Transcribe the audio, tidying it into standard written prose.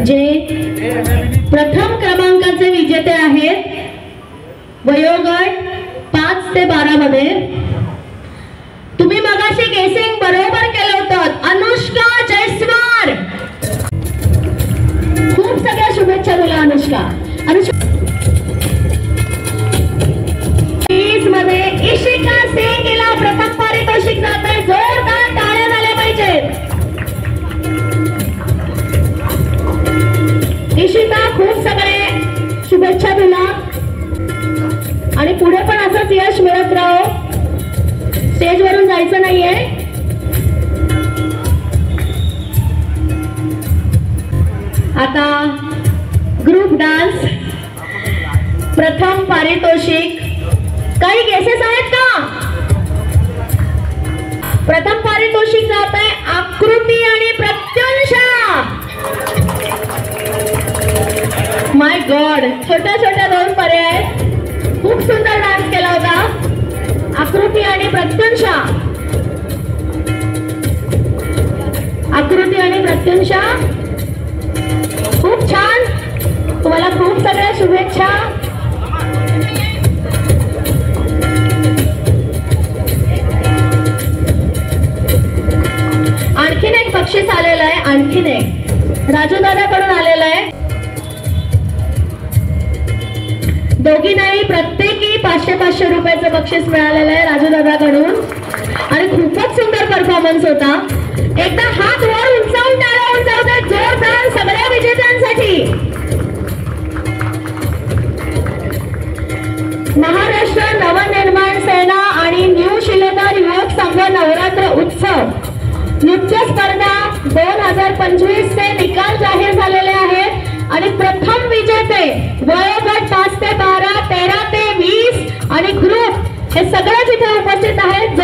जे प्रथम क्रमांकाचे विजेते आहेत वयोगट 5 ते 12 मध्ये। तुम्ही मगाशी गेसिंग बरोबर केलं होतं। अनुष्का जयस्वाल, खूप सगळ्या शुभेच्छा तुला अनुष्का। मध्ये इशिका सिंगला प्रथम पारितोषिक जात आहे। जोरदार टाळ्या झाल्या पाहिजेत। इशिका खूप सगळे शुभेच्छा तुला आणि पुढे पण असंच यश मिळत राहो। स्टेजवरून जायचं नाहीये। आता ग्रुप डान्स प्रथम पारितोषिक काही गेसेस आहेत का? प्रथम पारितोषिक जात आहे आकृती आणि प्रत्युंशा। माय गॉड, छोट्या छोट्या 2 पर्याय, खूप सुंदर डान्स केला होता आकृती आणि प्रत्युंशा। आकृती आणि प्रत्युंशा खूप छान, तुम्हाला खूप सगळ्या शुभेच्छा। आणखीन एक बक्षीस आलेलं आहे, आणखीन एक राजू दादाकडून आलेलं आहे। दोघींनाही प्रत्येकी 500-500 रुपयाचं बक्षीस मिळालेलं आहे राजू दादाकडून आणि खूपच सुंदर परफॉर्मन्स होता। एकदा हात वर उंचावून टाळ्या उंचावतात जोरदार सगळ्या विजेत्यांसाठी। महाराष्ट्र नवनिर्माण सेना आणि न्यू शिलेदार युवक संघ नवरात्र उत्सव नृत्य स्पर्धा 2025 चे निकाल जाहीर झालेले आहेत आणि प्रथम विजेते वयोगट 5 ते 12, 13 ते 20 आणि ग्रुप हे सगळे तिथे उपस्थित आहेत।